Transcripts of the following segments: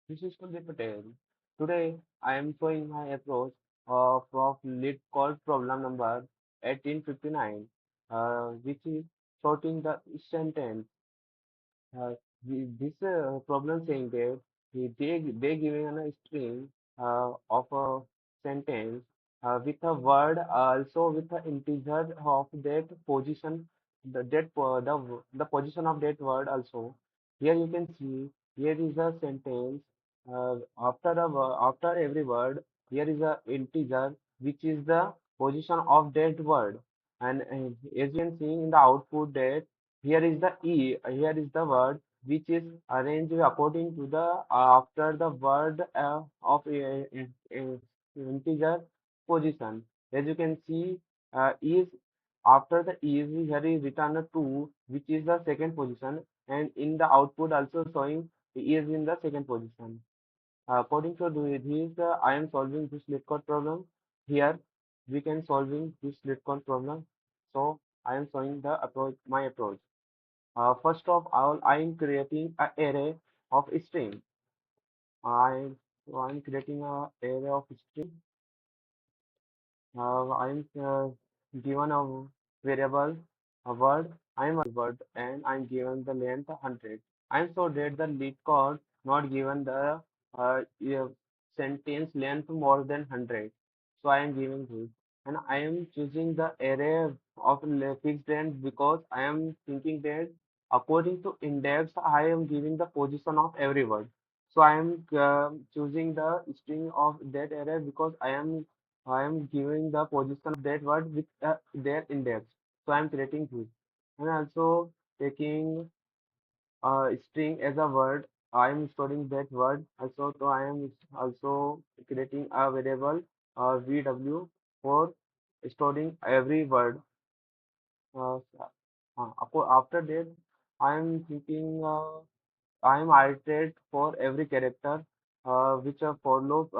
This is Kuldeep Patel. Today, I am showing my approach of LeetCode Problem number 1859, which is sorting the sentence. Uh, this problem saying that they giving a string of a sentence with a word also with an integer of that position the position of that word also. Here you can see here is a sentence after every word here is a integer which is the position of that word, and as you can see in the output that here is the here is the word which is arranged according to the after the word of integer position. As you can see, is after the is here is written a 2, which is the second position, and in the output also showing is in the second position. According to this, I am solving this LeetCode problem. Here we can solving this LeetCode problem. So I am showing the approach, my approach. First of all, I am creating an array of string. I I am creating a array of string. I am given a variable, a word. I am word, and I am given the length 100. I am so that the lead code not given the yeah, sentence length more than 100. So I am giving this, and I am choosing the array of fixed length because I am thinking that according to index I am giving the position of every word. So I am choosing the string of that array because I am giving the position of that word with their index. So I am creating this. And also taking a string as a word. I am storing that word. Also, so I am also creating a variable VW for storing every word. After that, I am thinking I am iterate for every character which a for loop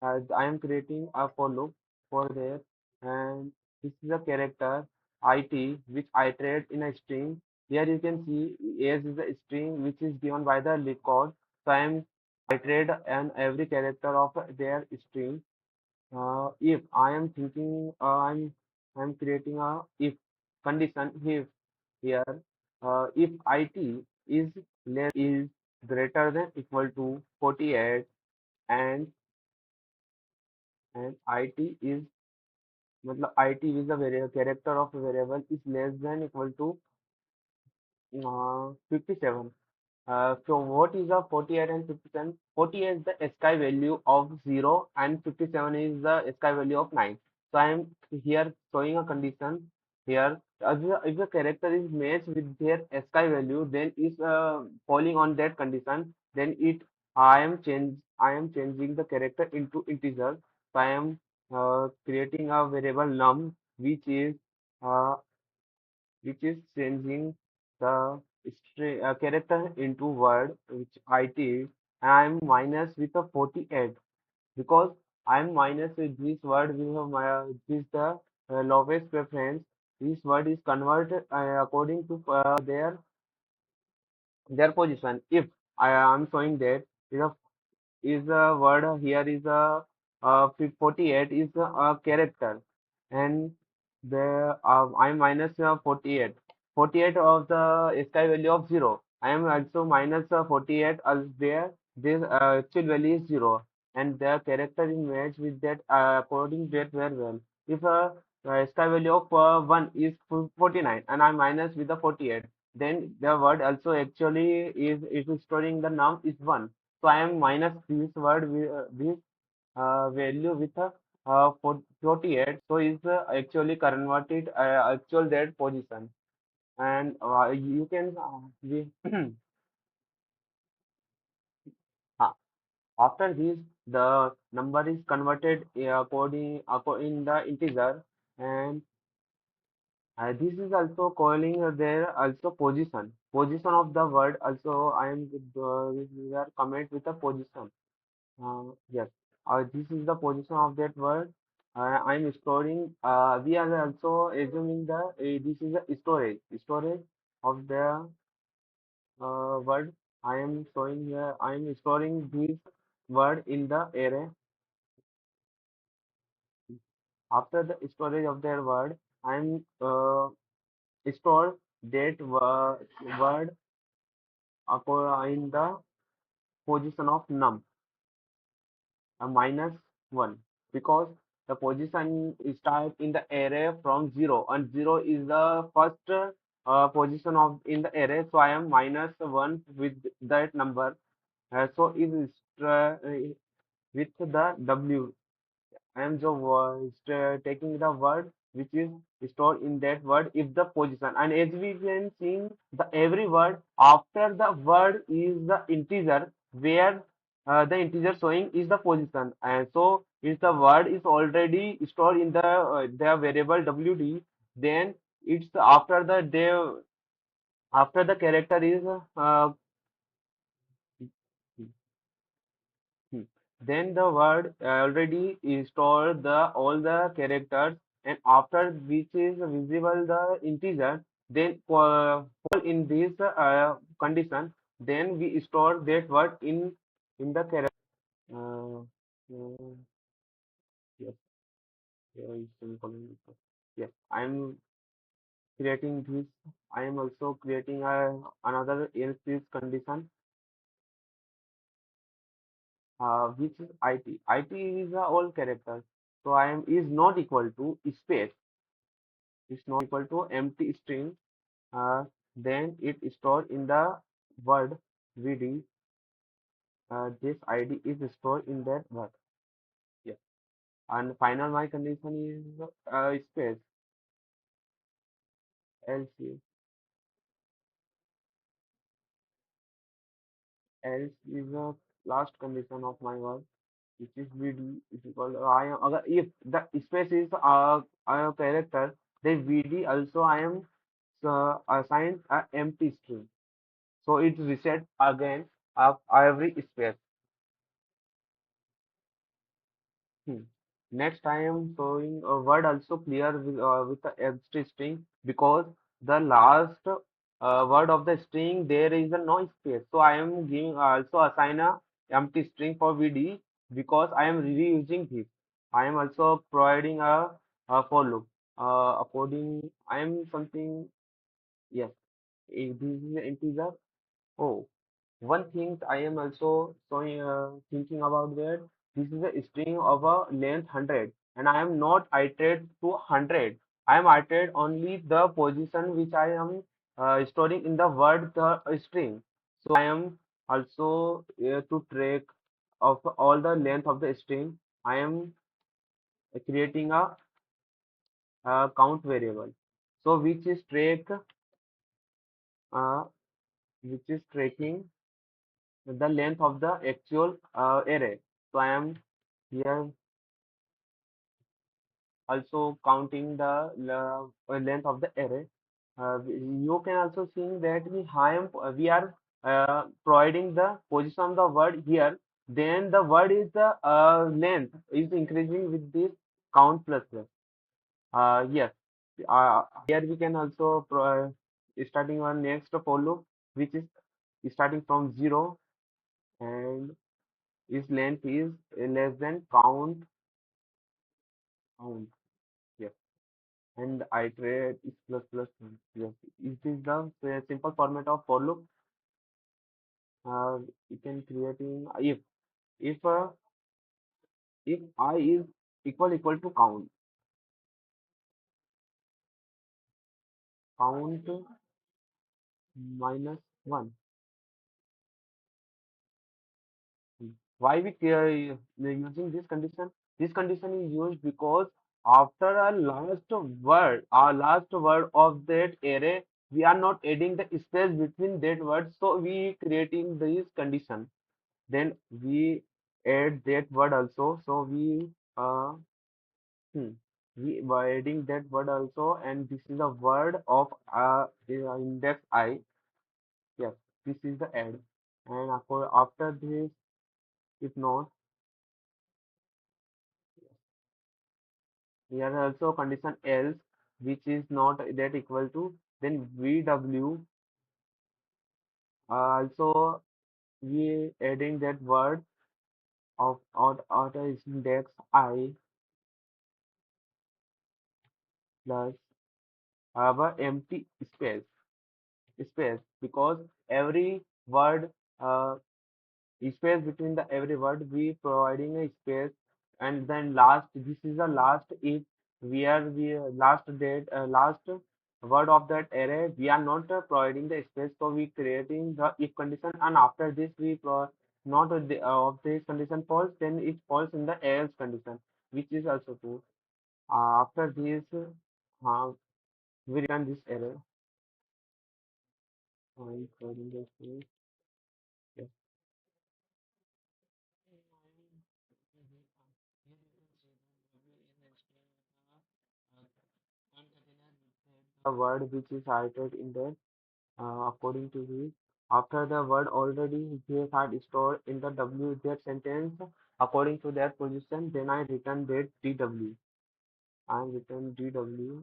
as I am creating a for loop for there, and this is a character IT which iterate in a string. Here you can see as is a string which is given by the lead code. So I am iterate and every character of their string. If I am thinking I'm creating a if condition if here if IT is is greater than equal to 48 and IT is मतलब IT is the character of a variable is less than equal to 57. So what is the 48 and 57? 48 is the ASCII value of 0 and 57 is the ASCII value of 9. So I am here showing a condition here. If the character is matched with their ASCII value, then is falling on that condition, then it I am changing the character into integer. So I am creating a variable num uh, which is changing the string character into word which it is. I'm minus with a 48 because I'm minus with this word we have this the lowest preference. This word is converted according to their position. If I am showing that is a word here is a 48 is a character, and the I am minus 48 48 of the sky value of 0. I am also minus 48 as there this actual value is 0, and the character is matched with that according that very well. If sky value of 1 is 49 and I minus with the 48, then the word also actually is it is storing the num is 1. So I am minus this word with this value with a 48. So is actually converted actual that position, and you can uh, after this the number is converted in the integer, and this is also calling there also position of the word. Also I am we are comment with the position. Yes, this is the position of that word. I'm storing. We are also assuming the this is a storage of the word. I am showing here, I am storing this word in the array. After the storage of their word, I am store that word in the position of num, minus 1, because the position is start in the array from 0, and 0 is the first position of in the array, so I am minus 1 with that number. So it is with the w. I am just taking the word which is stored in that word if the position, and as we can see the every word after the word is the integer where the integer showing is the position, and so if the word is already stored in the variable wd, then it's after the character is Hmm. Then the word already installed the all the characters, and after which is visible the integer, then fall in this condition, then we store that word in the character. Uh, uh, yes, is semicolon. Yes, I'm creating this. I am also creating another else this condition, which is it. It is a all character. So I am is not equal to space, is not equal to empty string, uh, then it is stored in the word vd. This id is stored in that word. Yeah. And final my condition is space else. Else is the last condition of my word, which is vd is equal to I am, if the space is a character, then vd also I am assigned a empty string, so it reset again of every space. Hmm. Next, I am showing a word also clear with the empty string, because the last word of the string there is a no space. So I am giving also assign a empty string for vd, because I am reusing this. I am also providing a for loop. According I am something, yes. If this is an integer. Oh, one thing I am also showing, thinking about that this is a string of a length 100, and I am not iterate to 100. I am iterate only the position which I am storing in the word the string. So I am also to track of all the length of the string. I am creating a count variable. So uh, which is tracking the length of the actual array. So I am here also counting the length of the array. You can also see that we are providing the position of the word here. Then the word is the length is increasing with this count plus plus. Yes. Here we can also starting on next for loop, which is starting from 0, and its length is less than count. Yes. And iterate is plus plus one. Yes. It is the simple format of for loop. You can creating if if I is equal to count minus one. Why we using this condition? This condition is used because after our last word of that array, we are not adding the space between that word, so we creating this condition. Then we add that word also. So uh hmm, we by adding that word also, and this is a word of index I. Yes, this is the add. And after this, if not, we are also condition else, which is not that equal to, then vw also we adding that word of outer index I plus our empty space because every word space between the every word we providing a space, and then last this is the last if we last date last word of that array we are not providing the space, so we creating the if condition, and after this we not of this condition false, then it falls in the else condition, which is also true. After this we return this error. I'm providing the space. Yes. The word which is cited in the according to this. After the word already they had stored in the W that sentence according to their position, then I return that DW. I return DW.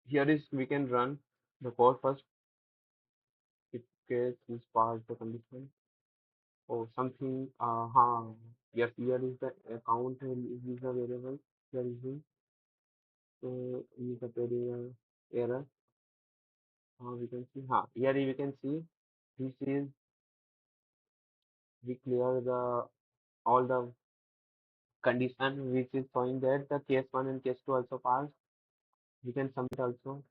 Here is we can run the code first. If case is passed the condition. Oh, something. Yes, here is the account and is the variable. Here is the is the error. We can see. Here we can see this is we clear the all the condition which is showing that the case 1 and case 2 also passed. We can submit also.